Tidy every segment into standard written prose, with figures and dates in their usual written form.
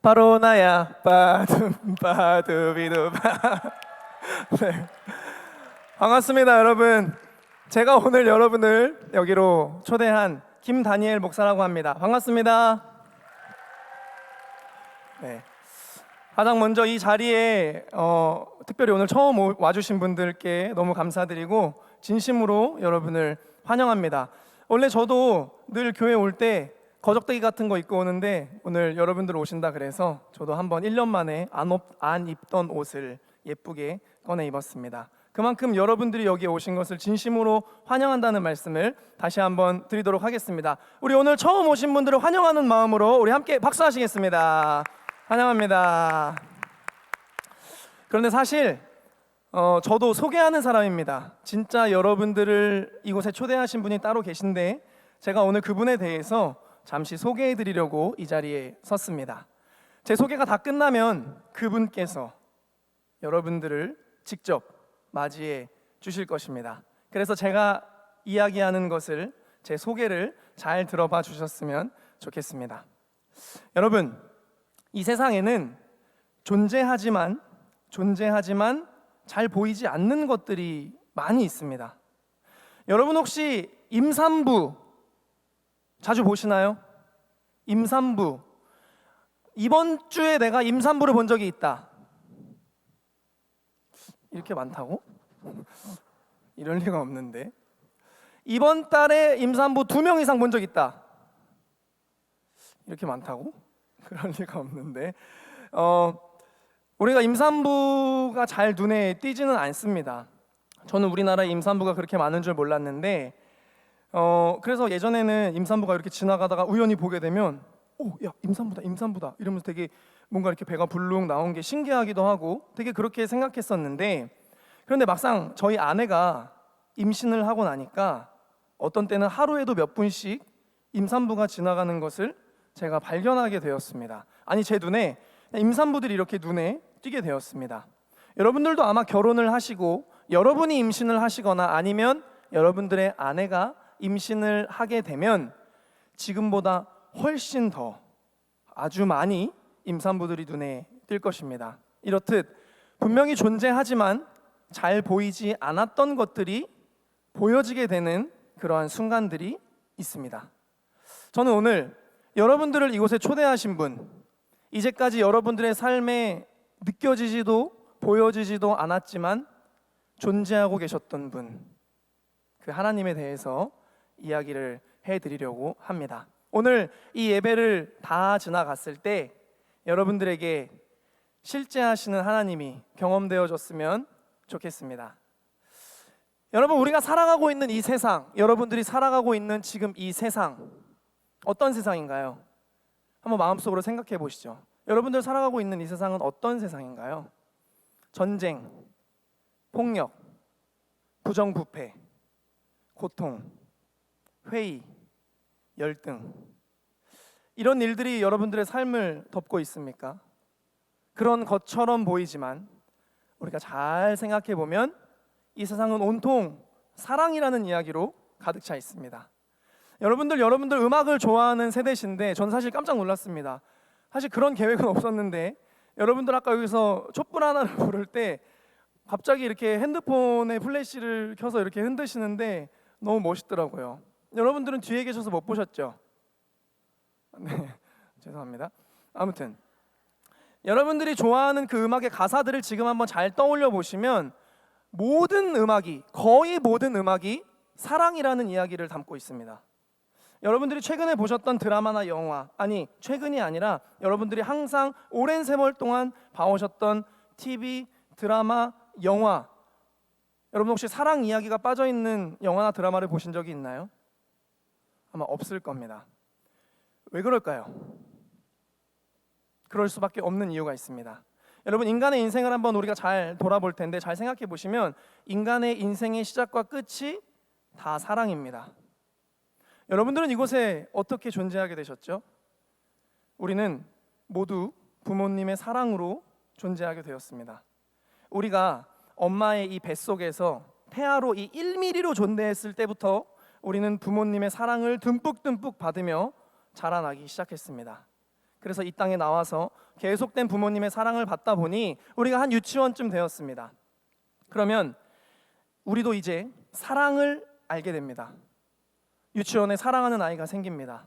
바로 나야 빠둠빠두비두바. 네. 반갑습니다, 여러분. 제가 오늘 여러분을 여기로 초대한 김다니엘 목사라고 합니다. 반갑습니다. 네. 가장 먼저 이 자리에 특별히 오늘 처음 와주신 분들께 너무 감사드리고 진심으로 여러분을 환영합니다. 원래 저도 늘 교회 올 때 거적대기 같은 거 입고 오는데 오늘 여러분들 오신다 그래서 저도 한번 1년 만에 안 입던 옷을 예쁘게 꺼내 입었습니다. 그만큼 여러분들이 여기 오신 것을 진심으로 환영한다는 말씀을 다시 한번 드리도록 하겠습니다. 우리 오늘 처음 오신 분들을 환영하는 마음으로 우리 함께 박수하시겠습니다. 환영합니다. 그런데 사실 저도 소개하는 사람입니다. 진짜 여러분들을 이곳에 초대하신 분이 따로 계신데 제가 오늘 그분에 대해서 잠시 소개해 드리려고 이 자리에 섰습니다. 제 소개가 다 끝나면 그분께서 여러분들을 직접 맞이해 주실 것입니다. 그래서 제가 이야기하는 것을, 제 소개를 잘 들어봐 주셨으면 좋겠습니다. 여러분, 이 세상에는 존재하지만 잘 보이지 않는 것들이 많이 있습니다. 여러분 혹시 임산부 자주 보시나요? 임산부. 이번 주에 내가 임산부를 본 적이 있다. 이렇게 많다고? 이럴 리가 없는데. 이번 달에 임산부 2명 이상 본 적 있다. 이렇게 많다고? 그럴 리가 없는데. 우리가 임산부가 잘 눈에 띄지는 않습니다. 저는 우리나라에 임산부가 그렇게 많은 줄 몰랐는데 그래서 예전에는 임산부가 이렇게 지나가다가 우연히 보게 되면 야, 임산부다 이러면서 되게 뭔가 이렇게 배가 불룩 나온 게 신기하기도 하고 되게 그렇게 생각했었는데, 그런데 막상 저희 아내가 임신을 하고 나니까 어떤 때는 하루에도 몇 분씩 임산부가 지나가는 것을 제가 발견하게 되었습니다. 아니, 제 눈에 임산부들이 이렇게 눈에 띄게 되었습니다. 여러분들도 아마 결혼을 하시고 여러분이 임신을 하시거나 아니면 여러분들의 아내가 임신을 하게 되면 지금보다 훨씬 더 아주 많이 임산부들이 눈에 띌 것입니다. 이렇듯 분명히 존재하지만 잘 보이지 않았던 것들이 보여지게 되는 그러한 순간들이 있습니다. 저는 오늘 여러분들을 이곳에 초대하신 분, 이제까지 여러분들의 삶에 느껴지지도 보여지지도 않았지만 존재하고 계셨던 분, 그 하나님에 대해서 이야기를 해드리려고 합니다. 오늘 이 예배를 다 지나갔을 때 여러분들에게 실제 하시는 하나님이 경험되어졌으면 좋겠습니다. 여러분, 우리가 살아가고 있는 이 세상, 여러분들이 살아가고 있는 지금 이 세상, 어떤 세상인가요? 한번 마음속으로 생각해 보시죠. 여러분들 살아가고 있는 이 세상은 어떤 세상인가요? 전쟁, 폭력, 부정부패, 고통, 회의, 열등, 이런 일들이 여러분들의 삶을 덮고 있습니까? 그런 것처럼 보이지만 우리가 잘 생각해 보면 이 세상은 온통 사랑이라는 이야기로 가득 차 있습니다. 여러분들 음악을 좋아하는 세대신데 전 사실 깜짝 놀랐습니다. 사실 그런 계획은 없었는데 여러분들 아까 여기서 촛불 하나를 부를 때 갑자기 이렇게 핸드폰에 플래시를 켜서 이렇게 흔드시는데 너무 멋있더라고요. 여러분들은 뒤에 계셔서 못 보셨죠? 네, 죄송합니다. 아무튼 여러분들이 좋아하는 그 음악의 가사들을 지금 한번 잘 떠올려 보시면 거의 모든 음악이 사랑이라는 이야기를 담고 있습니다. 여러분들이 최근에 보셨던 드라마나 영화, 아니 최근이 아니라 여러분들이 항상 오랜 세월 동안 봐오셨던 TV, 드라마, 영화, 여러분 혹시 사랑 이야기가 빠져있는 영화나 드라마를 보신 적이 있나요? 아마 없을 겁니다. 왜 그럴까요? 그럴 수밖에 없는 이유가 있습니다. 여러분, 인간의 인생을 한번 우리가 잘 돌아볼 텐데 잘 생각해 보시면 인간의 인생의 시작과 끝이 다 사랑입니다. 여러분들은 이곳에 어떻게 존재하게 되셨죠? 우리는 모두 부모님의 사랑으로 존재하게 되었습니다. 우리가 엄마의 이 뱃속에서 태아로 이 1mm로 존재했을 때부터 우리는 부모님의 사랑을 듬뿍 받으며 자라나기 시작했습니다. 그래서 이 땅에 나와서 계속된 부모님의 사랑을 받다 보니 우리가 한 유치원쯤 되었습니다. 그러면 우리도 이제 사랑을 알게 됩니다. 유치원에 사랑하는 아이가 생깁니다.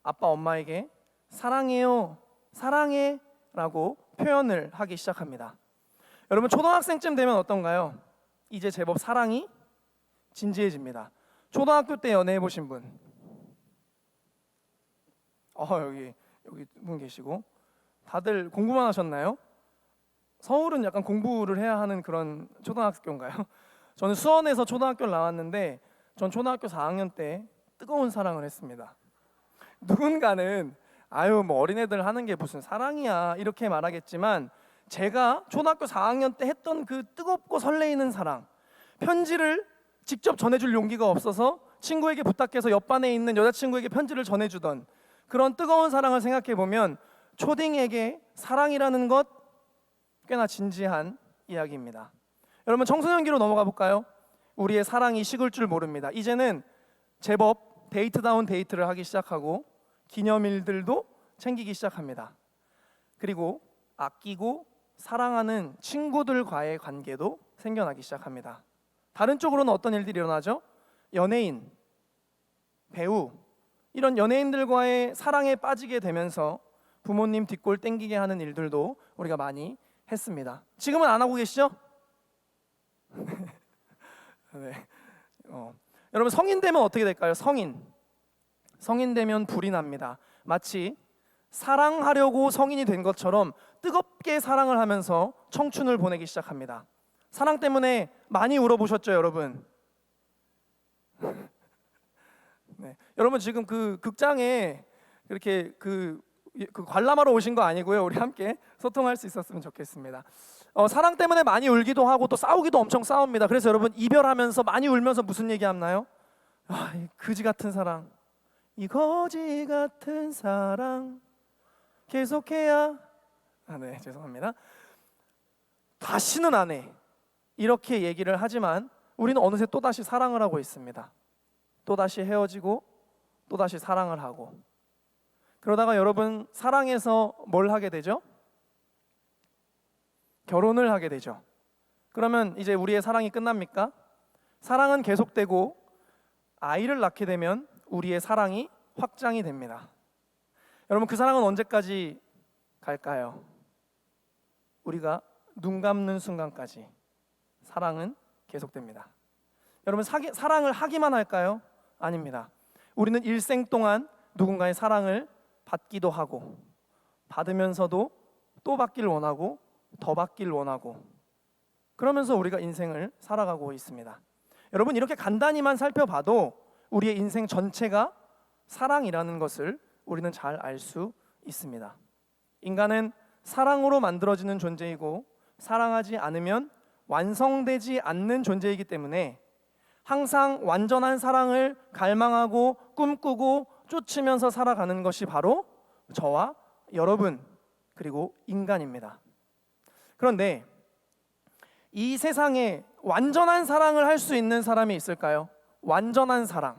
아빠 엄마에게 사랑해요, 사랑해 라고 표현을 하기 시작합니다. 여러분, 초등학생쯤 되면 어떤가요? 이제 제법 사랑이 진지해집니다. 초등학교 때 연애해 보신 분? 여기 분 계시고, 다들 공부만 하셨나요? 서울은 약간 공부를 해야 하는 그런 초등학교인가요? 저는 수원에서 초등학교를 나왔는데 전 초등학교 4학년 때 뜨거운 사랑을 했습니다. 누군가는 뭐 어린애들 하는 게 무슨 사랑이야 이렇게 말하겠지만, 제가 초등학교 4학년 때 했던 그 뜨겁고 설레이는 사랑, 편지를 직접 전해줄 용기가 없어서 친구에게 부탁해서 옆반에 있는 여자친구에게 편지를 전해주던 그런 뜨거운 사랑을 생각해보면 초딩에게 사랑이라는 것 꽤나 진지한 이야기입니다. 여러분, 청소년기로 넘어가 볼까요? 우리의 사랑이 식을 줄 모릅니다. 이제는 제법 데이트다운 데이트를 하기 시작하고 기념일들도 챙기기 시작합니다. 그리고 아끼고 사랑하는 친구들과의 관계도 생겨나기 시작합니다. 다른 쪽으로는 어떤 일들이 일어나죠? 연예인, 배우, 이런 연예인들과의 사랑에 빠지게 되면서 부모님 뒷골 땡기게 하는 일들도 우리가 많이 했습니다. 지금은 안 하고 계시죠? 네. 여러분, 성인 되면 어떻게 될까요? 성인 되면 불이 납니다. 마치 사랑하려고 성인이 된 것처럼 뜨겁게 사랑을 하면서 청춘을 보내기 시작합니다. 사랑 때문에 많이 울어보셨죠, 여러분? 네. 여러분, 지금 그 극장에 이렇게 그 관람하러 오신 거 아니고요. 우리 함께 소통할 수 있었으면 좋겠습니다. 사랑 때문에 많이 울기도 하고 또 싸우기도 엄청 싸웁니다. 그래서 여러분, 이별하면서 많이 울면서 무슨 얘기 하나요? 이 거지 같은 사랑, 이 거지 같은 사랑 계속해야 네, 죄송합니다. 다시는 안 해, 이렇게 얘기를 하지만 우리는 어느새 또다시 사랑을 하고 있습니다. 또다시 헤어지고 또다시 사랑을 하고, 그러다가 여러분, 사랑해서 뭘 하게 되죠? 결혼을 하게 되죠. 그러면 이제 우리의 사랑이 끝납니까? 사랑은 계속되고 아이를 낳게 되면 우리의 사랑이 확장이 됩니다. 여러분, 그 사랑은 언제까지 갈까요? 우리가 눈 감는 순간까지 사랑은 계속됩니다. 여러분, 사랑을 하기만 할까요? 아닙니다. 우리는 일생 동안 누군가의 사랑을 받기도 하고, 받으면서도 또 받기를 원하고, 더 받기를 원하고, 그러면서 우리가 인생을 살아가고 있습니다. 여러분, 이렇게 간단히만 살펴봐도 우리의 인생 전체가 사랑이라는 것을 우리는 잘 알 수 있습니다. 인간은 사랑으로 만들어지는 존재이고, 사랑하지 않으면 완성되지 않는 존재이기 때문에 항상 완전한 사랑을 갈망하고 꿈꾸고 쫓으면서 살아가는 것이 바로 저와 여러분, 그리고 인간입니다. 그런데 이 세상에 완전한 사랑을 할 수 있는 사람이 있을까요? 완전한 사랑.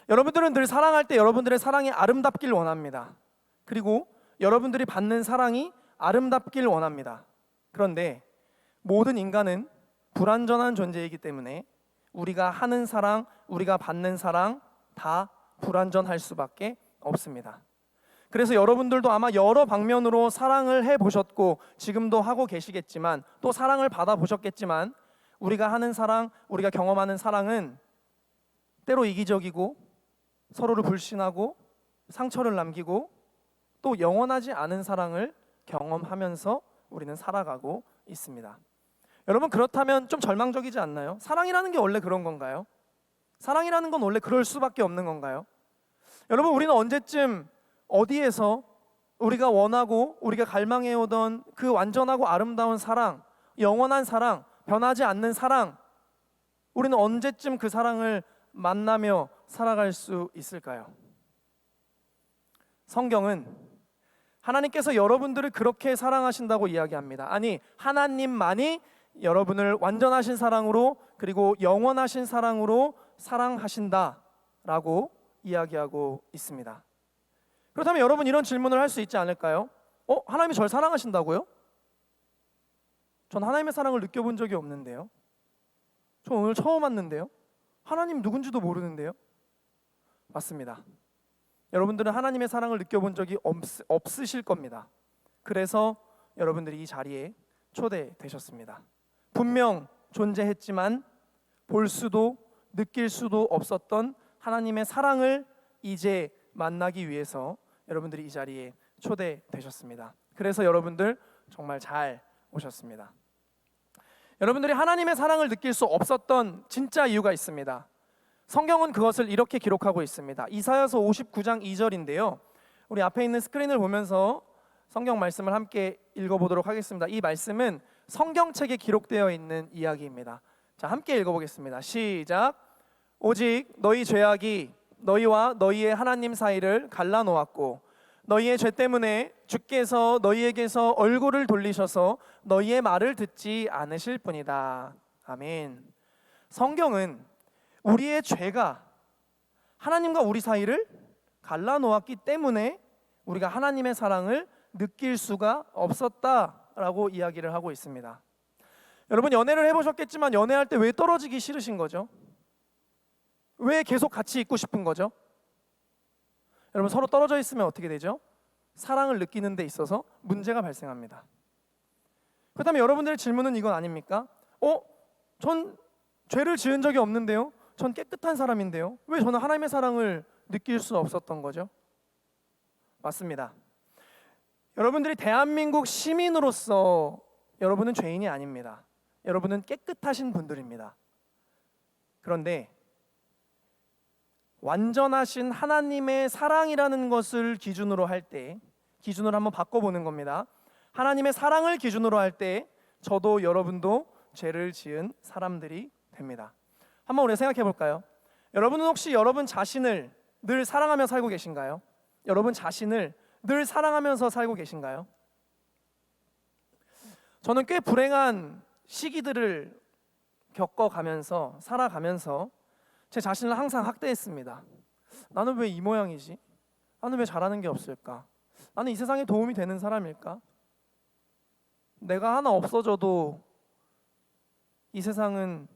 여러분들은 늘 사랑할 때 여러분들의 사랑이 아름답길 원합니다. 그리고 여러분들이 받는 사랑이 아름답길 원합니다. 그런데 모든 인간은 불완전한 존재이기 때문에 우리가 하는 사랑, 우리가 받는 사랑 다 불완전할 수밖에 없습니다. 그래서 여러분들도 아마 여러 방면으로 사랑을 해보셨고 지금도 하고 계시겠지만, 또 사랑을 받아보셨겠지만, 우리가 하는 사랑, 우리가 경험하는 사랑은 때로 이기적이고 서로를 불신하고 상처를 남기고 또 영원하지 않은 사랑을 경험하면서 우리는 살아가고 있습니다. 여러분, 그렇다면 좀 절망적이지 않나요? 사랑이라는 게 원래 그런 건가요? 사랑이라는 건 원래 그럴 수밖에 없는 건가요? 여러분, 우리는 언제쯤 어디에서 우리가 원하고 우리가 갈망해오던 그 완전하고 아름다운 사랑, 영원한 사랑, 변하지 않는 사랑, 우리는 언제쯤 그 사랑을 만나며 살아갈 수 있을까요? 성경은 하나님께서 여러분들을 그렇게 사랑하신다고 이야기합니다. 아니, 하나님만이 여러분을 완전하신 사랑으로, 그리고 영원하신 사랑으로 사랑하신다라고 이야기하고 있습니다. 그렇다면 여러분 이런 질문을 할 수 있지 않을까요? 하나님이 저를 사랑하신다고요? 전 하나님의 사랑을 느껴본 적이 없는데요. 저 오늘 처음 왔는데요. 하나님 누군지도 모르는데요. 맞습니다. 여러분들은 하나님의 사랑을 느껴본 적이 없으실 겁니다. 그래서 여러분들이 이 자리에 초대되셨습니다. 분명 존재했지만 볼 수도 느낄 수도 없었던 하나님의 사랑을 이제 만나기 위해서 여러분들이 이 자리에 초대되셨습니다. 그래서 여러분들 정말 잘 오셨습니다. 여러분들이 하나님의 사랑을 느낄 수 없었던 진짜 이유가 있습니다. 성경은 그것을 이렇게 기록하고 있습니다. 이사야서 59장 2절인데요. 우리 앞에 있는 스크린을 보면서 성경 말씀을 함께 읽어보도록 하겠습니다. 이 말씀은 성경책에 기록되어 있는 이야기입니다. 자, 함께 읽어보겠습니다. 시작. 오직 너희 죄악이 너희와 너희의 하나님 사이를 갈라놓았고 너희의 죄 때문에 주께서 너희에게서 얼굴을 돌리셔서 너희의 말을 듣지 않으실 뿐이다. 아멘. 성경은 우리의 죄가 하나님과 우리 사이를 갈라놓았기 때문에 우리가 하나님의 사랑을 느낄 수가 없었다라고 이야기를 하고 있습니다. 여러분 연애를 해보셨겠지만 연애할 때 왜 떨어지기 싫으신 거죠? 왜 계속 같이 있고 싶은 거죠? 여러분 서로 떨어져 있으면 어떻게 되죠? 사랑을 느끼는 데 있어서 문제가 발생합니다. 그렇다면 여러분들의 질문은 이건 아닙니까? 전 죄를 지은 적이 없는데요. 전 깨끗한 사람인데요. 왜 저는 하나님의 사랑을 느낄 수 없었던 거죠? 맞습니다. 여러분들이 대한민국 시민으로서 여러분은 죄인이 아닙니다. 여러분은 깨끗하신 분들입니다. 그런데 완전하신 하나님의 사랑이라는 것을 기준으로 할 때, 기준을 한번 바꿔보는 겁니다. 하나님의 사랑을 기준으로 할 때 저도 여러분도 죄를 지은 사람들이 됩니다. 한번 우리 생각해 볼까요? 여러분은 혹시 여러분 자신을 늘 사랑하며 살고 계신가요? 여러분 자신을 늘 사랑하면서 살고 계신가요? 저는 꽤 불행한 시기들을 겪어가면서 살아가면서 제 자신을 항상 학대했습니다. 나는 왜 이 모양이지? 나는 왜 잘하는 게 없을까? 나는 이 세상에 도움이 되는 사람일까? 내가 하나 없어져도 이 세상은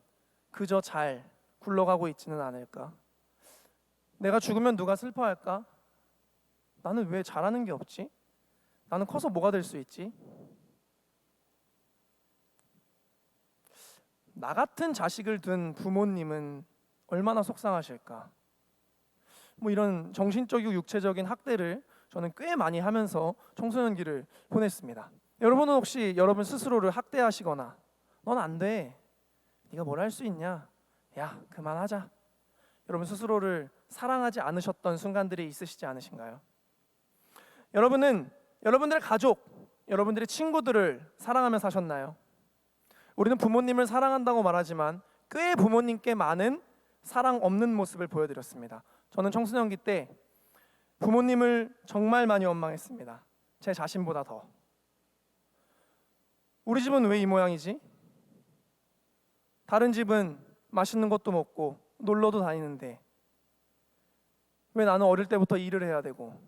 그저 잘 굴러가고 있지는 않을까? 내가 죽으면 누가 슬퍼할까? 나는 왜 잘하는 게 없지? 나는 커서 뭐가 될 수 있지? 나 같은 자식을 둔 부모님은 얼마나 속상하실까? 이런 정신적이고 육체적인 학대를 저는 꽤 많이 하면서 청소년기를 보냈습니다. 여러분은 혹시 여러분 스스로를 학대하시거나 넌 안 돼, 네가 뭘 할 수 있냐, 야 그만하자, 여러분 스스로를 사랑하지 않으셨던 순간들이 있으시지 않으신가요? 여러분은 여러분들의 가족, 여러분들의 친구들을 사랑하며 사셨나요? 우리는 부모님을 사랑한다고 말하지만 꽤 부모님께 많은 사랑 없는 모습을 보여드렸습니다. 저는 청소년기 때 부모님을 정말 많이 원망했습니다. 제 자신보다 더. 우리 집은 왜 이 모양이지? 다른 집은 맛있는 것도 먹고 놀러도 다니는데 왜 나는 어릴 때부터 일을 해야 되고,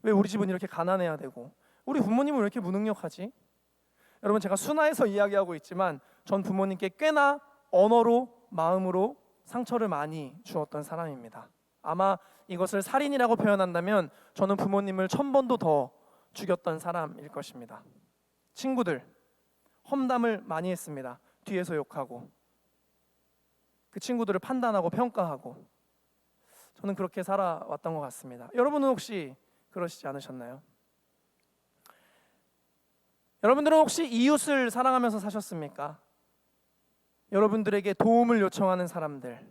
왜 우리 집은 이렇게 가난해야 되고, 우리 부모님은 왜 이렇게 무능력하지? 여러분 제가 순화해서 이야기하고 있지만 전 부모님께 꽤나 언어로 마음으로 상처를 많이 주었던 사람입니다. 아마 이것을 살인이라고 표현한다면 저는 부모님을 1000번도 더 죽였던 사람일 것입니다. 친구들, 험담을 많이 했습니다. 뒤에서 욕하고 그 친구들을 판단하고 평가하고 저는 그렇게 살아왔던 것 같습니다. 여러분은 혹시 그러시지 않으셨나요? 여러분들은 혹시 이웃을 사랑하면서 사셨습니까? 여러분들에게 도움을 요청하는 사람들,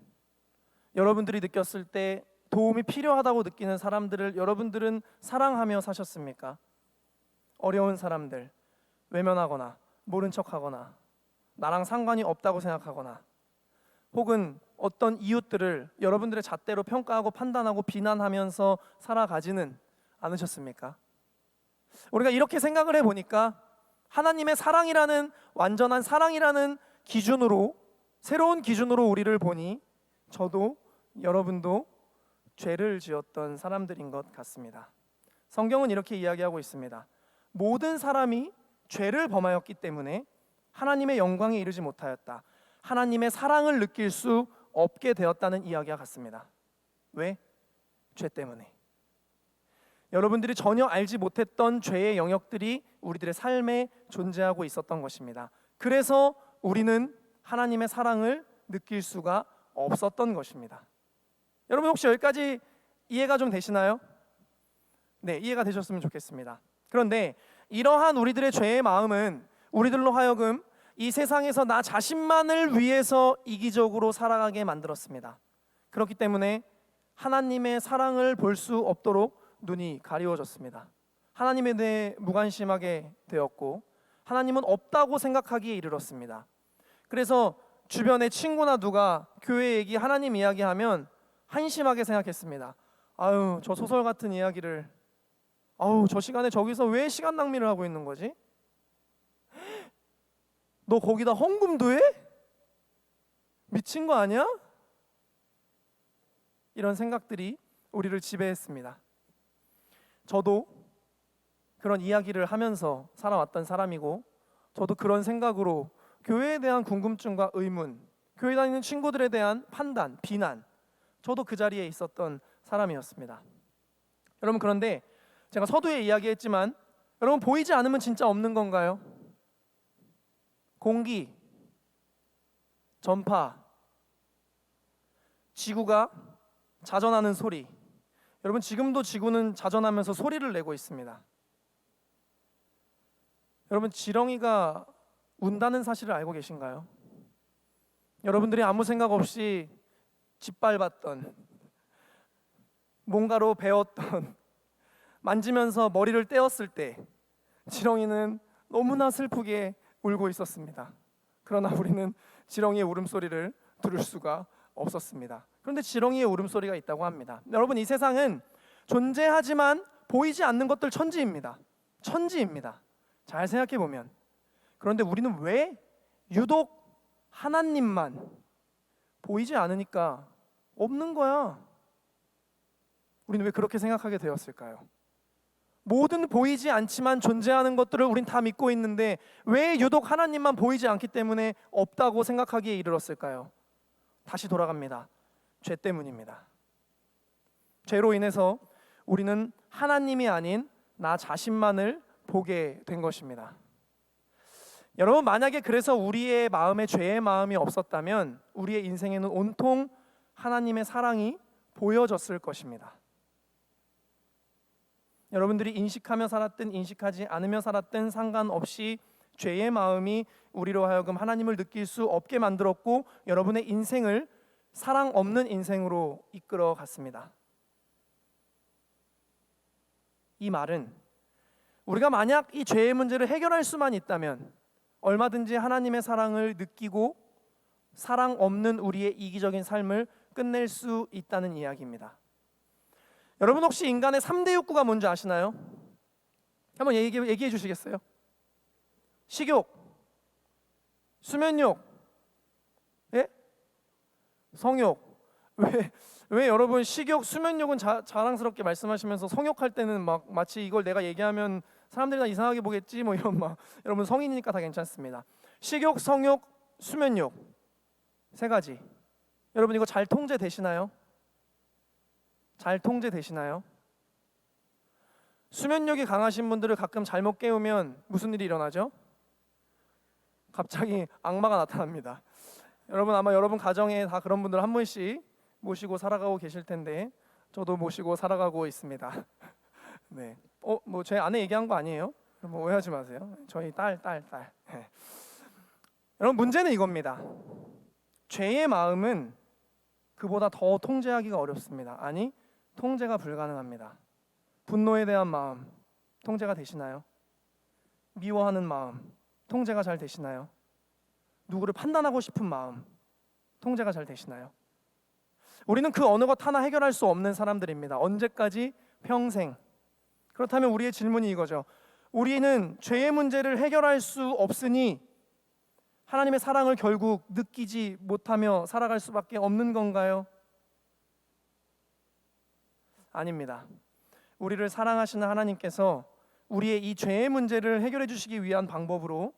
여러분들이 느꼈을 때 도움이 필요하다고 느끼는 사람들을 여러분들은 사랑하며 사셨습니까? 어려운 사람들, 외면하거나 모른 척하거나 나랑 상관이 없다고 생각하거나 혹은 어떤 이웃들을 여러분들의 잣대로 평가하고 판단하고 비난하면서 살아가지는 않으셨습니까? 우리가 이렇게 생각을 해보니까 하나님의 사랑이라는, 완전한 사랑이라는 기준으로, 새로운 기준으로 우리를 보니 저도 여러분도 죄를 지었던 사람들인 것 같습니다. 성경은 이렇게 이야기하고 있습니다. 모든 사람이 죄를 범하였기 때문에 하나님의 영광에 이르지 못하였다. 하나님의 사랑을 느낄 수 없게 되었다는 이야기와 같습니다. 왜? 죄 때문에. 여러분들이 전혀 알지 못했던 죄의 영역들이 우리들의 삶에 존재하고 있었던 것입니다. 그래서 우리는 하나님의 사랑을 느낄 수가 없었던 것입니다. 여러분 혹시 여기까지 이해가 좀 되시나요? 네, 이해가 되셨으면 좋겠습니다. 그런데 이러한 우리들의 죄의 마음은 우리들로 하여금 이 세상에서 나 자신만을 위해서 이기적으로 살아가게 만들었습니다. 그렇기 때문에 하나님의 사랑을 볼 수 없도록 눈이 가리워졌습니다. 하나님에 대해 무관심하게 되었고 하나님은 없다고 생각하기에 이르렀습니다. 그래서 주변에 친구나 누가 교회 얘기, 하나님 이야기하면 한심하게 생각했습니다. 아유, 저 소설 같은 이야기를, 아유, 저 시간에 저기서 왜 시간 낭비를 하고 있는 거지? 너 거기다 헌금도 해? 미친 거 아니야? 이런 생각들이 우리를 지배했습니다. 저도 그런 이야기를 하면서 살아왔던 사람이고, 저도 그런 생각으로 교회에 대한 궁금증과 의문, 교회 다니는 친구들에 대한 판단, 비난, 저도 그 자리에 있었던 사람이었습니다. 여러분, 그런데 제가 서두에 이야기했지만 여러분, 보이지 않으면 진짜 없는 건가요? 공기, 전파, 지구가 자전하는 소리. 여러분, 지금도 지구는 자전하면서 소리를 내고 있습니다. 여러분, 지렁이가 운다는 사실을 알고 계신가요? 여러분들이 아무 생각 없이 짓밟았던, 뭔가로 베었던, 만지면서 머리를 떼었을 때 지렁이는 너무나 슬프게 울고 있었습니다. 그러나 우리는 지렁이의 울음소리를 들을 수가 없었습니다. 그런데 지렁이의 울음소리가 있다고 합니다. 여러분, 이 세상은 존재하지만 보이지 않는 것들 천지입니다. 천지입니다. 잘 생각해 보면. 그런데 우리는 왜 유독 하나님만 보이지 않으니까 없는 거야? 우리는 왜 그렇게 생각하게 되었을까요? 모든 보이지 않지만 존재하는 것들을 우린 다 믿고 있는데 왜 유독 하나님만 보이지 않기 때문에 없다고 생각하기에 이르렀을까요? 다시 돌아갑니다. 죄 때문입니다. 죄로 인해서 우리는 하나님이 아닌 나 자신만을 보게 된 것입니다. 여러분, 만약에 그래서 우리의 마음에 죄의 마음이 없었다면 우리의 인생에는 온통 하나님의 사랑이 보여졌을 것입니다. 여러분들이 인식하며 살았든 인식하지 않으며 살았든 상관없이 죄의 마음이 우리로 하여금 하나님을 느낄 수 없게 만들었고 여러분의 인생을 사랑 없는 인생으로 이끌어 갔습니다. 이 말은 우리가 만약 이 죄의 문제를 해결할 수만 있다면 얼마든지 하나님의 사랑을 느끼고 사랑 없는 우리의 이기적인 삶을 끝낼 수 있다는 이야기입니다. 여러분, 혹시 인간의 3대 욕구가 뭔지 아시나요? 한번 얘기해 주시겠어요? 식욕, 수면욕, 예? 성욕. 왜 여러분 식욕, 수면욕은 자랑스럽게 말씀하시면서 성욕할 때는 막 마치 이걸 내가 얘기하면 사람들이 다 이상하게 보겠지 뭐 이런 막, 여러분 성인이니까 다 괜찮습니다. 식욕, 성욕, 수면욕 세 가지. 여러분 이거 잘 통제되시나요? 잘 통제되시나요? 수면력이 강하신 분들을 가끔 잘못 깨우면 무슨 일이 일어나죠? 갑자기 악마가 나타납니다. 여러분, 아마 여러분 가정에 다 그런 분들 한 분씩 모시고 살아가고 계실 텐데 저도 모시고 살아가고 있습니다. 네. 뭐 제 아내 얘기한 거 아니에요? 뭐 오해하지 마세요. 저희 딸. 네. 여러분, 문제는 이겁니다. 죄의 마음은 그보다 더 통제하기가 어렵습니다. 아니, 통제가 불가능합니다. 분노에 대한 마음 통제가 되시나요? 미워하는 마음 통제가 잘 되시나요? 누구를 판단하고 싶은 마음 통제가 잘 되시나요? 우리는 그 어느 것 하나 해결할 수 없는 사람들입니다. 언제까지? 평생. 그렇다면 우리의 질문이 이거죠. 우리는 죄의 문제를 해결할 수 없으니 하나님의 사랑을 결국 느끼지 못하며 살아갈 수밖에 없는 건가요? 아닙니다. 우리를 사랑하시는 하나님께서 우리의 이 죄의 문제를 해결해 주시기 위한 방법으로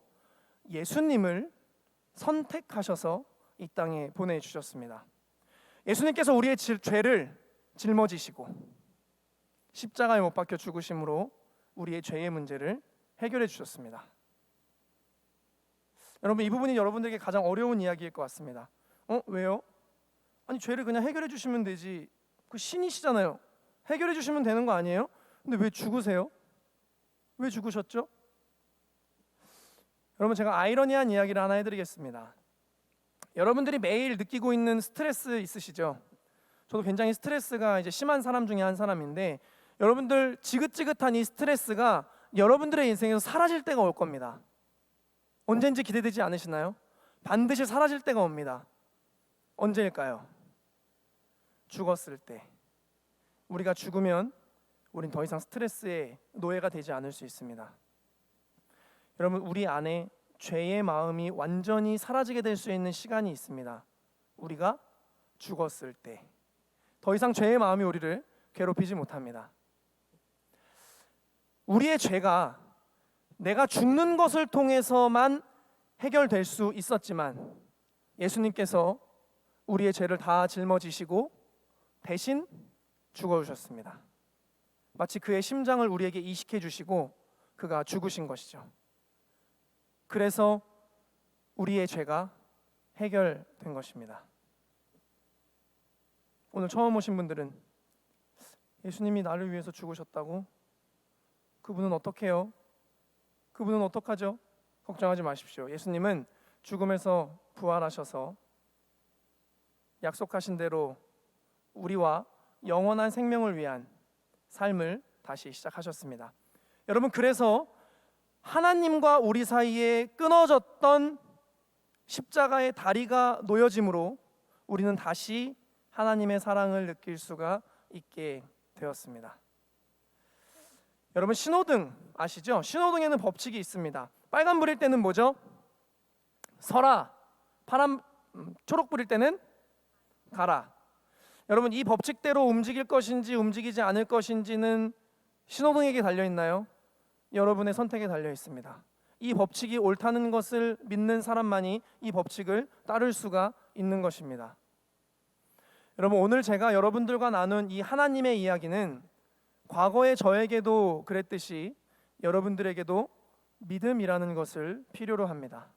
예수님을 선택하셔서 이 땅에 보내주셨습니다. 예수님께서 우리의 죄를 짊어지시고 십자가에 못 박혀 죽으심으로 우리의 죄의 문제를 해결해 주셨습니다. 여러분, 이 부분이 여러분들에게 가장 어려운 이야기일 것 같습니다. 왜요? 아니, 죄를 그냥 해결해 주시면 되지. 그 신이시잖아요. 해결해 주시면 되는 거 아니에요? 근데 왜 죽으세요? 왜 죽으셨죠? 여러분, 제가 아이러니한 이야기를 하나 해드리겠습니다. 여러분들이 매일 느끼고 있는 스트레스 있으시죠? 저도 굉장히 스트레스가 이제 심한 사람 중에 한 사람인데, 여러분들 지긋지긋한 이 스트레스가 여러분들의 인생에서 사라질 때가 올 겁니다. 언젠지 기대되지 않으시나요? 반드시 사라질 때가 옵니다. 언제일까요? 죽었을 때. 우리가 죽으면 우린 더 이상 스트레스의 노예가 되지 않을 수 있습니다. 여러분, 우리 안에 죄의 마음이 완전히 사라지게 될 수 있는 시간이 있습니다. 우리가 죽었을 때. 더 이상 죄의 마음이 우리를 괴롭히지 못합니다. 우리의 죄가 내가 죽는 것을 통해서만 해결될 수 있었지만 예수님께서 우리의 죄를 다 짊어지시고 대신 죽어주셨습니다. 마치 그의 심장을 우리에게 이식해 주시고 그가 죽으신 것이죠. 그래서 우리의 죄가 해결된 것입니다. 오늘 처음 오신 분들은 예수님이 나를 위해서 죽으셨다고? 그분은 어떻게 해요? 그분은 어떡하죠? 걱정하지 마십시오. 예수님은 죽음에서 부활하셔서 약속하신 대로 우리와 영원한 생명을 위한 삶을 다시 시작하셨습니다. 여러분, 그래서 하나님과 우리 사이에 끊어졌던 십자가의 다리가 놓여짐으로 우리는 다시 하나님의 사랑을 느낄 수가 있게 되었습니다. 여러분, 신호등 아시죠? 신호등에는 법칙이 있습니다. 빨간불일 때는 뭐죠? 서라. 초록불일 때는 가라. 여러분, 이 법칙대로 움직일 것인지 움직이지 않을 것인지는 신호등에게 달려있나요? 여러분의 선택에 달려있습니다. 이 법칙이 옳다는 것을 믿는 사람만이 이 법칙을 따를 수가 있는 것입니다. 여러분, 오늘 제가 여러분들과 나눈 이 하나님의 이야기는 과거의 저에게도 그랬듯이 여러분들에게도 믿음이라는 것을 필요로 합니다.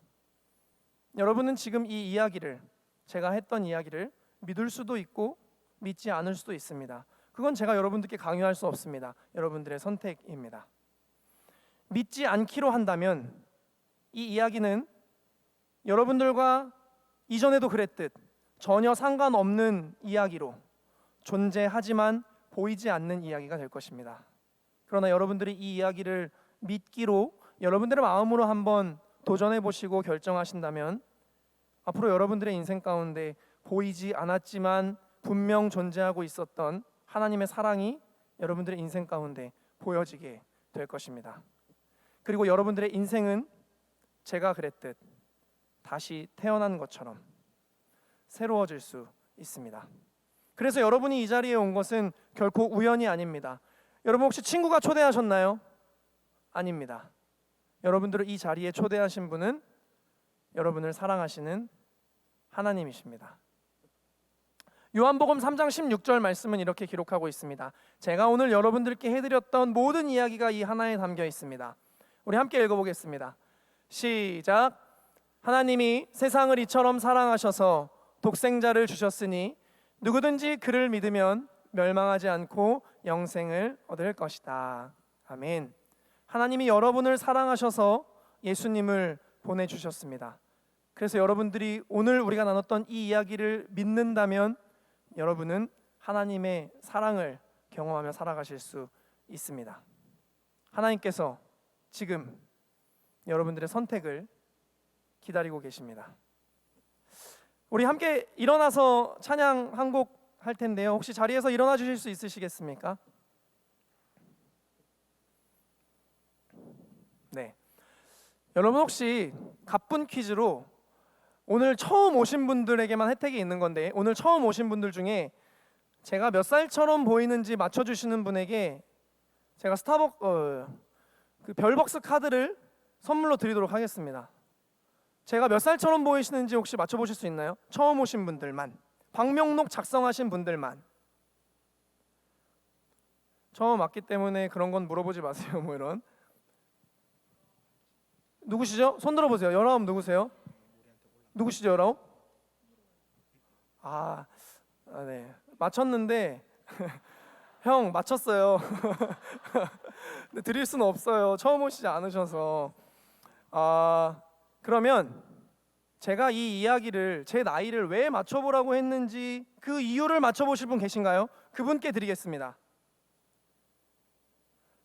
여러분은 지금 이 이야기를, 제가 했던 이야기를 믿을 수도 있고 믿지 않을 수도 있습니다. 그건 제가 여러분들께 강요할 수 없습니다. 여러분들의 선택입니다. 믿지 않기로 한다면 이 이야기는 여러분들과 이전에도 그랬듯 전혀 상관없는 이야기로 존재하지만 보이지 않는 이야기가 될 것입니다. 그러나 여러분들이 이 이야기를 믿기로 여러분들의 마음으로 한번 도전해 보시고 결정하신다면 앞으로 여러분들의 인생 가운데 보이지 않았지만 분명 존재하고 있었던 하나님의 사랑이 여러분들의 인생 가운데 보여지게 될 것입니다. 그리고 여러분들의 인생은 제가 그랬듯 다시 태어난 것처럼 새로워질 수 있습니다. 그래서 여러분이 이 자리에 온 것은 결코 우연이 아닙니다. 여러분, 혹시 친구가 초대하셨나요? 아닙니다. 여러분들을 이 자리에 초대하신 분은 여러분을 사랑하시는 하나님이십니다. 요한복음 3장 16절 말씀은 이렇게 기록하고 있습니다. 제가 오늘 여러분들께 해드렸던 모든 이야기가 이 하나에 담겨 있습니다. 우리 함께 읽어보겠습니다. 시작. 하나님이 세상을 이처럼 사랑하셔서 독생자를 주셨으니 누구든지 그를 믿으면 멸망하지 않고 영생을 얻을 것이다. 아멘. 하나님이 여러분을 사랑하셔서 예수님을 보내주셨습니다. 그래서 여러분들이 오늘 우리가 나눴던 이 이야기를 믿는다면 여러분은 하나님의 사랑을 경험하며 살아가실 수 있습니다. 하나님께서 지금 여러분들의 선택을 기다리고 계십니다. 우리 함께 일어나서 찬양 한 곡 할 텐데요. 혹시 자리에서 일어나 주실 수 있으시겠습니까? 네. 여러분, 혹시 가쁜 퀴즈로 오늘 처음 오신 분들에게만 혜택이 있는 건데, 오늘 처음 오신 분들 중에 제가 몇 살처럼 보이는지 맞춰주시는 분에게 제가 스타벅 그 별벅스 카드를 선물로 드리도록 하겠습니다. 제가 몇 살처럼 보이시는지 혹시 맞춰보실 수 있나요? 처음 오신 분들만, 방명록 작성하신 분들만. 처음 왔기 때문에 그런 건 물어보지 마세요. 뭐 이런. 누구시죠? 손 들어보세요. 19 누구세요? 누구시죠? 19? 네. 맞췄는데 형 맞췄어요. 근데 드릴 수는 없어요. 처음 오시지 않으셔서. 그러면 제가 이 이야기를 제 나이를 왜 맞춰보라고 했는지 그 이유를 맞춰보실 분 계신가요? 그분께 드리겠습니다.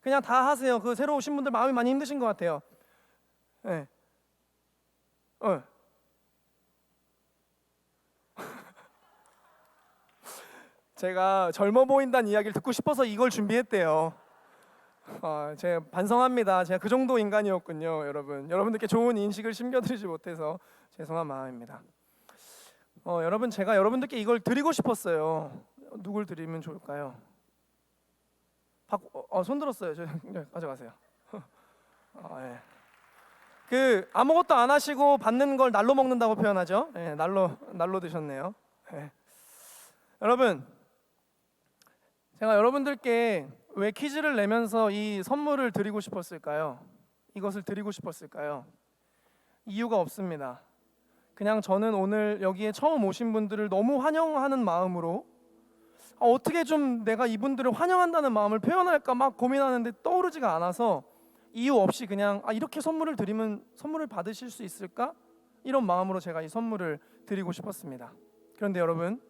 그냥 다 하세요. 그 새로 오신 분들 마음이 많이 힘드신 것 같아요. 네. 제가 젊어 보인다는 이야기를 듣고 싶어서 이걸 준비했대요. 제가 반성합니다. 제가 그 정도 인간이었군요, 여러분. 여러분들께 좋은 인식을 심겨드리지 못해서 죄송한 마음입니다. 여러분, 제가 여러분들께 이걸 드리고 싶었어요. 누굴 드리면 좋을까요? 손 들었어요. 네, 가져가세요. 예. 그 아무것도 안 하시고 받는 걸 날로 먹는다고 표현하죠. 예, 날로 드셨네요. 예. 여러분, 제가 여러분들께 왜 퀴즈를 내면서 이 선물을 드리고 싶었을까요? 이것을 드리고 싶었을까요? 이유가 없습니다. 그냥 저는 오늘 여기에 처음 오신 분들을 너무 환영하는 마음으로 어떻게 좀 내가 이분들을 환영한다는 마음을 표현할까 막 고민하는데 떠오르지가 않아서 이유 없이 그냥 이렇게 선물을 드리면 선물을 받으실 수 있을까? 이런 마음으로 제가 이 선물을 드리고 싶었습니다. 그런데 여러분,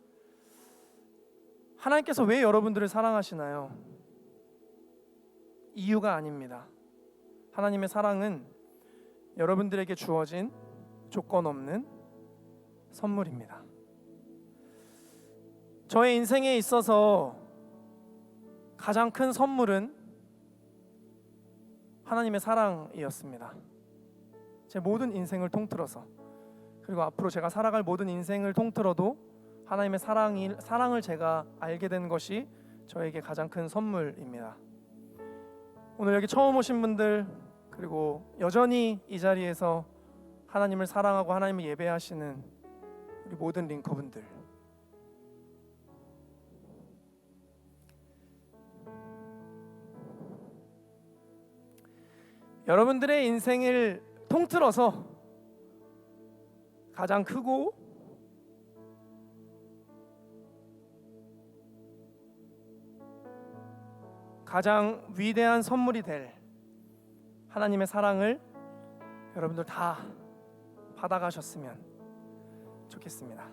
하나님께서 왜 여러분들을 사랑하시나요? 이유가 아닙니다. 하나님의 사랑은 여러분들에게 주어진 조건 없는 선물입니다. 저의 인생에 있어서 가장 큰 선물은 하나님의 사랑이었습니다. 제 모든 인생을 통틀어서, 그리고 앞으로 제가 살아갈 모든 인생을 통틀어도 하나님의 사랑을 제가 알게 된 것이 저에게 가장 큰 선물입니다. 오늘 여기 처음 오신 분들, 그리고 여전히 이 자리에서 하나님을 사랑하고 하나님을 예배하시는 우리 모든 링커분들, 여러분들의 인생을 통틀어서 가장 크고 가장 위대한 선물이 될 하나님의 사랑을 여러분들 다 받아가셨으면 좋겠습니다.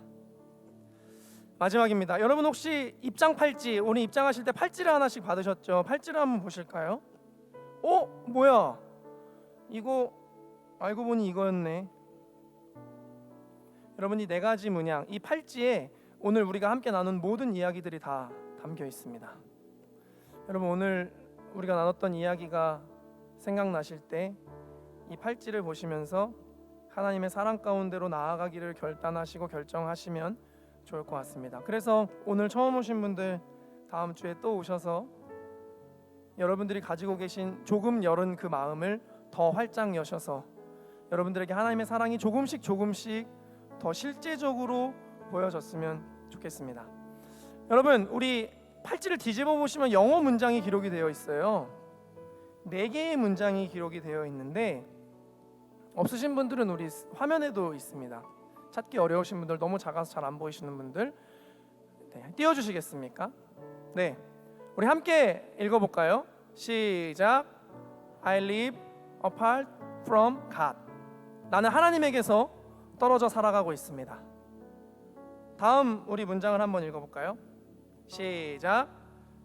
마지막입니다. 여러분 혹시 입장 팔찌, 오늘 입장하실 때 팔찌를 하나씩 받으셨죠? 팔찌를 한번 보실까요? 뭐야? 이거 알고 보니 이거였네. 여러분, 이 네 가지 문양, 이 팔찌에 오늘 우리가 함께 나눈 모든 이야기들이 다 담겨 있습니다. 여러분, 오늘 우리가 나눴던 이야기가 생각나실 때 이 팔찌를 보시면서 하나님의 사랑 가운데로 나아가기를 결단하시고 결정하시면 좋을 것 같습니다. 그래서 오늘 처음 오신 분들 다음 주에 또 오셔서 여러분들이 가지고 계신 조금 열은 그 마음을 더 활짝 여셔서 여러분들에게 하나님의 사랑이 조금씩 더 실제적으로 보여졌으면 좋겠습니다. 여러분, 우리 팔찌를 뒤집어 보시면 영어 문장이 기록이 되어 있어요. 4개의 문장이 기록이 되어 있는데 없으신 분들은 우리 화면에도 있습니다. 찾기 어려우신 분들, 너무 작아서 잘 안 보이시는 분들, 띄워주시겠습니까? 네, 우리 함께 읽어볼까요? 시작. I live apart from God. 나는 하나님에게서 떨어져 살아가고 있습니다. 다음 우리 문장을 한번 읽어볼까요? 시작.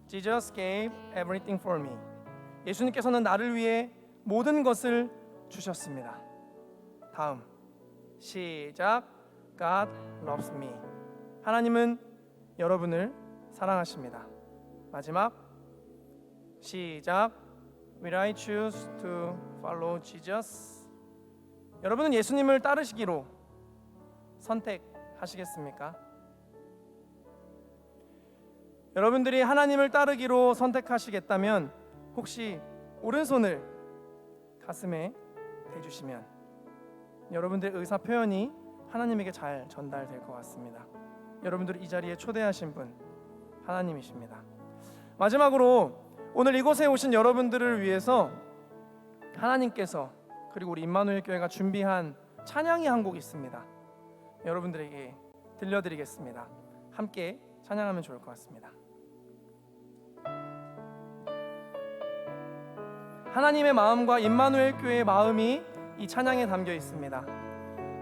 Jesus gave everything for me. 예수님께서는 나를 위해 모든 것을 주셨습니다. 다음 시작. God loves me. 하나님은 여러분을 사랑하십니다. 마지막 시작. Will I choose to follow Jesus? 여러분은 예수님을 따르시기로 선택하시겠습니까? 여러분들이 하나님을 따르기로 선택하시겠다면 혹시 오른손을 가슴에 대주시면 여러분들의 의사 표현이 하나님에게 잘 전달될 것 같습니다. 여러분들이 이 자리에 초대하신 분 하나님이십니다. 마지막으로 오늘 이곳에 오신 여러분들을 위해서 하나님께서 그리고 우리 임마누엘 교회가 준비한 찬양이 한 곡 있습니다. 여러분들에게 들려드리겠습니다. 함께 찬양하면 좋을 것 같습니다. 하나님의 마음과 임마누엘 교회의 마음이 이 찬양에 담겨 있습니다.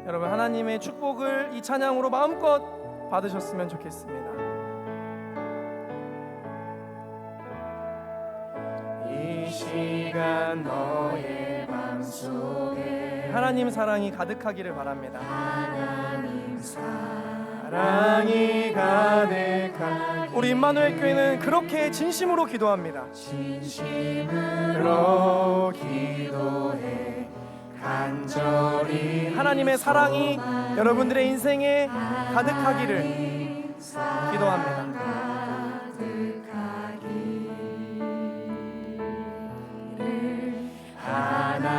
여러분, 하나님의 축복을 이 찬양으로 마음껏 받으셨으면 좋겠습니다. 이 시간 너의 맘속에 하나님 사랑이 가득하기를 바랍니다. 하나님 사랑이 가득한 우리 임마누엘 교회는 그렇게 진심으로 기도합니다. 진심으로 기도해 간절히 하나님의 사랑이 여러분들의 인생에 가득하기를 기도합니다.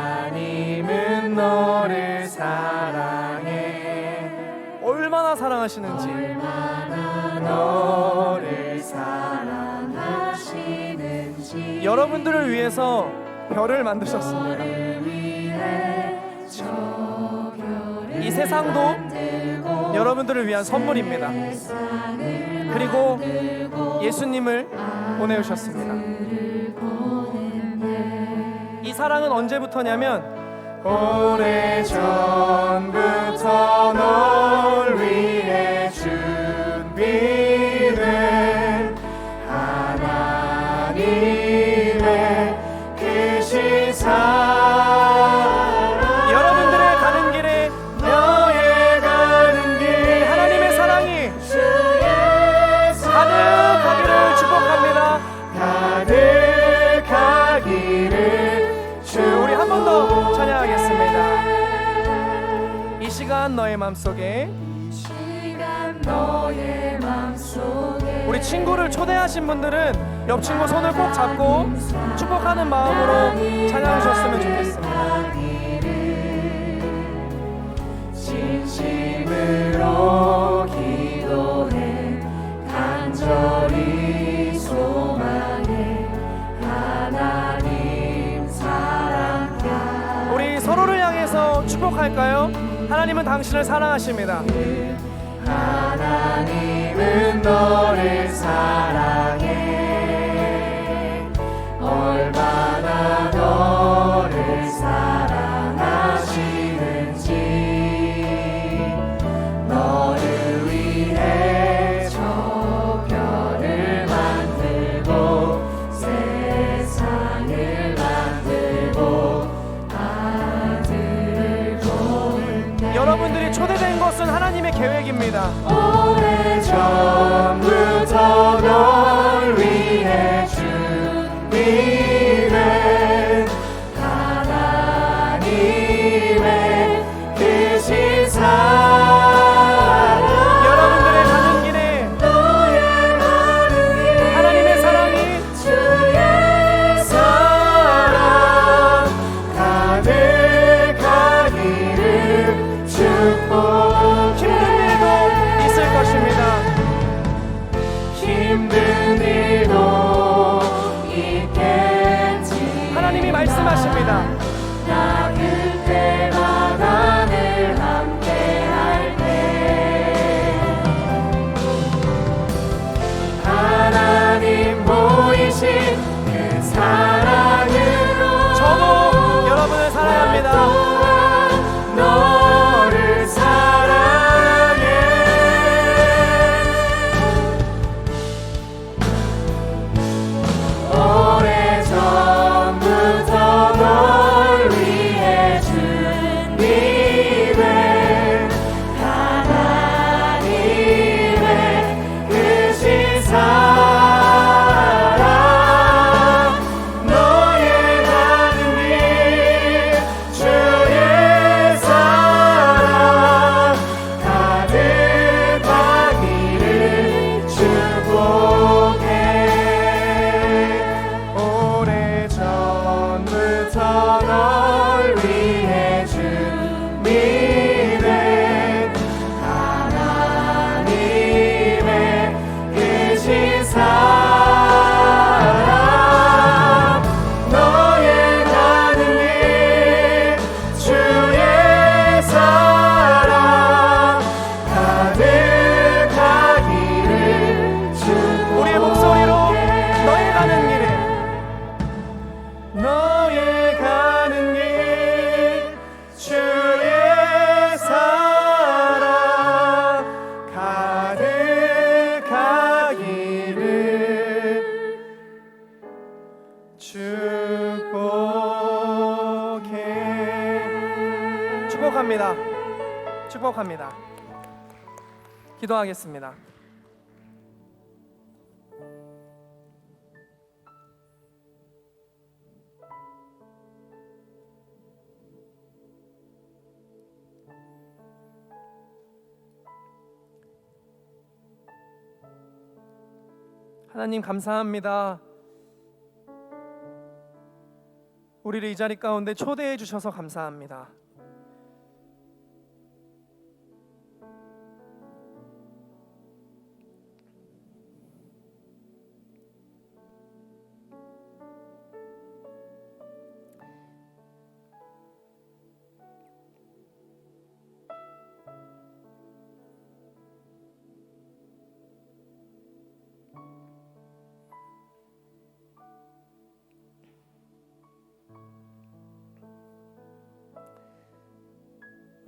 하나님은 너를 사랑해. 얼마나 사랑하시는지, 너를 사랑하시는지. 여러분들을 위해서 별을 만드셨습니다. 이 세상도 여러분들을 위한 선물입니다. 그리고 예수님을 보내주셨습니다. 이 사랑은 언제부터냐면 오래전부터 널 위해 준비된 하나님의 크신 사랑. 여러분들의 가는 길에 너의 가는 길 하나님의 사랑이 가득하기를 축복합니다. 가득하기를. 우리 한 번 더 찬양하겠습니다. 이 시간 너의 맘속에, 우리 친구를 초대하신 분들은 옆 친구 손을 꼭 잡고 축복하는 마음으로 찬양하셨으면 좋겠습니다. 진심으로 기도해 간절히 소망해 하나님 사랑해. 우리 서로를 향해서 축복할까요? 하나님은 당신을 사랑하십니다. 하나님은 너를 사랑해. 얼마나 너를 사랑하시는지. 너를 위해 저 별을 만들고 세상을 만들고 아들을 보내. 여러분들이 초대된 것은 하나님의 계획입니다. 오래전부터 널 위해 준비된 하나님의 크신 사랑. 여러분들의 가는 길에 하나님의 사랑이 주의 사랑 가득하기를 축복. 힘든 일도 있겠지. 하나님이 말씀하십니다. 나 그때마다 늘 함께 할게. 하나님 보이신 그 사랑으로 저도 여러분을 사랑합니다. 너를 오래전부터 널 위해 축복합니다. 축복합니다. 기도하겠습니다. 하나님 감사합니다. 우리를 이 자리 가운데 초대해 주셔서 감사합니다.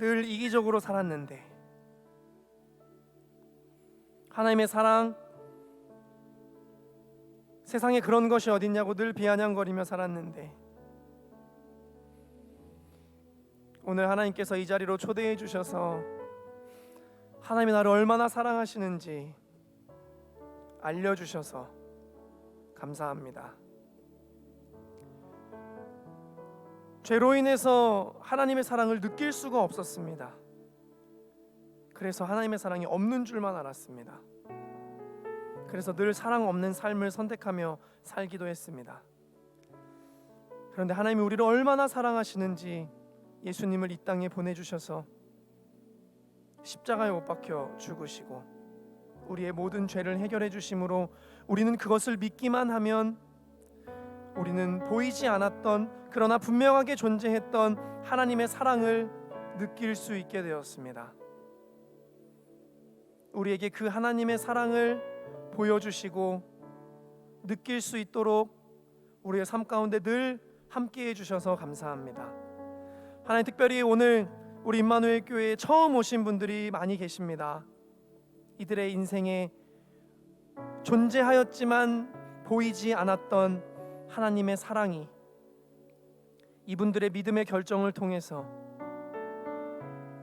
늘 이기적으로 살았는데 하나님의 사랑, 세상에 그런 것이 어딨냐고 늘 비아냥거리며 살았는데 오늘 하나님께서 이 자리로 초대해 주셔서 하나님이 나를 얼마나 사랑하시는지 알려주셔서 감사합니다. 죄로 인해서 하나님의 사랑을 느낄 수가 없었습니다. 그래서 하나님의 사랑이 없는 줄만 알았습니다. 그래서 늘 사랑 없는 삶을 선택하며 살기도 했습니다. 그런데 하나님이 우리를 얼마나 사랑하시는지 예수님을 이 땅에 보내주셔서 십자가에 못 박혀 죽으시고 우리의 모든 죄를 해결해 주심으로 우리는 그것을 믿기만 하면 우리는 보이지 않았던 그러나 분명하게 존재했던 하나님의 사랑을 느낄 수 있게 되었습니다. 우리에게 그 하나님의 사랑을 보여주시고 느낄 수 있도록 우리의 삶 가운데 늘 함께해 주셔서 감사합니다. 하나님, 특별히 오늘 우리 임마누엘 교회에 처음 오신 분들이 많이 계십니다. 이들의 인생에 존재하였지만 보이지 않았던 하나님의 사랑이 이분들의 믿음의 결정을 통해서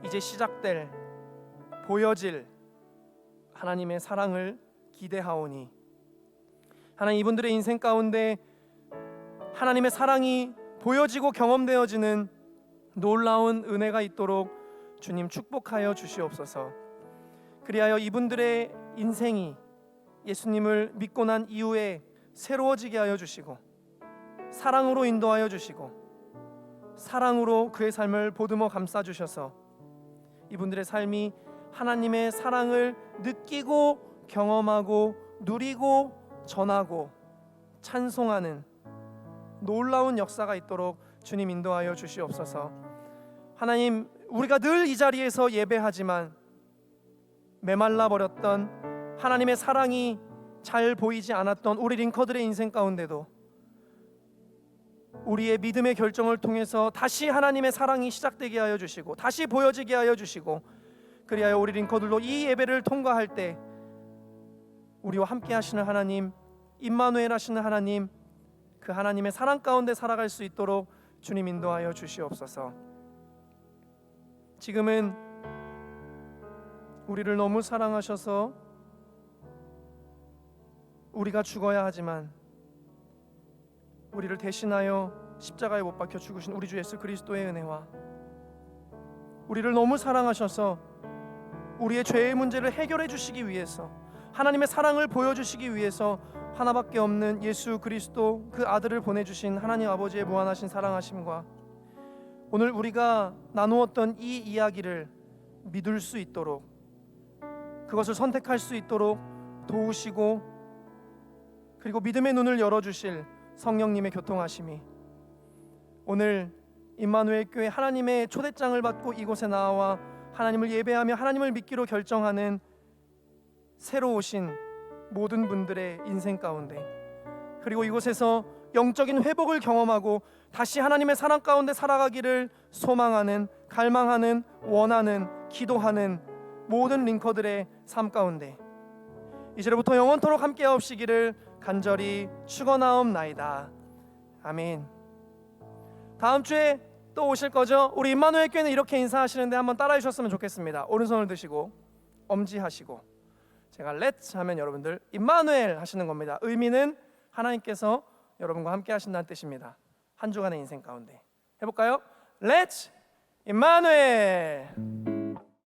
이제 시작될, 보여질 하나님의 사랑을 기대하오니 하나님, 이분들의 인생 가운데 하나님의 사랑이 보여지고 경험되어지는 놀라운 은혜가 있도록 주님 축복하여 주시옵소서. 그리하여 이분들의 인생이 예수님을 믿고 난 이후에 새로워지게 하여 주시고 사랑으로 인도하여 주시고 사랑으로 그의 삶을 보듬어 감싸 주셔서 이분들의 삶이 하나님의 사랑을 느끼고 경험하고 누리고 전하고 찬송하는 놀라운 역사가 있도록 주님 인도하여 주시옵소서. 하나님, 우리가 늘 이 자리에서 예배하지만 메말라 버렸던 하나님의 사랑이 잘 보이지 않았던 우리 링커들의 인생 가운데도 우리의 믿음의 결정을 통해서 다시 하나님의 사랑이 시작되게 하여 주시고 다시 보여지게 하여 주시고 그리하여 우리 링커들로 이 예배를 통과할 때 우리와 함께 하시는 하나님, 임마누엘 하시는 하나님, 그 하나님의 사랑 가운데 살아갈 수 있도록 주님 인도하여 주시옵소서. 지금은 우리를 너무 사랑하셔서 우리가 죽어야 하지만 우리를 대신하여 십자가에 못 박혀 죽으신 우리 주 예수 그리스도의 은혜와 우리를 너무 사랑하셔서 우리의 죄의 문제를 해결해 주시기 위해서 하나님의 사랑을 보여주시기 위해서 하나밖에 없는 예수 그리스도 그 아들을 보내주신 하나님 아버지의 무한하신 사랑하심과 오늘 우리가 나누었던 이 이야기를 믿을 수 있도록 그것을 선택할 수 있도록 도우시고 그리고 믿음의 눈을 열어주실 성령님의 교통하심이 오늘 임마누엘 교회 하나님의 초대장을 받고 이곳에 나와 하나님을 예배하며 하나님을 믿기로 결정하는 새로 오신 모든 분들의 인생 가운데 그리고 이곳에서 영적인 회복을 경험하고 다시 하나님의 사랑 가운데 살아가기를 소망하는, 갈망하는, 원하는, 기도하는 모든 링커들의 삶 가운데 이제로부터 영원토록 함께 하옵시기를 간절히 축원하옵나이다. 아멘. 다음 주에 또 오실 거죠? 우리 임마누엘 교회는 이렇게 인사하시는데 한번 따라해 주셨으면 좋겠습니다. 오른손을 드시고 엄지하시고 제가 렛츠 하면 여러분들 임마누엘 하시는 겁니다. 의미는 하나님께서 여러분과 함께 하신다는 뜻입니다. 한 주간의 인생 가운데 해볼까요? 렛츠 임마누엘.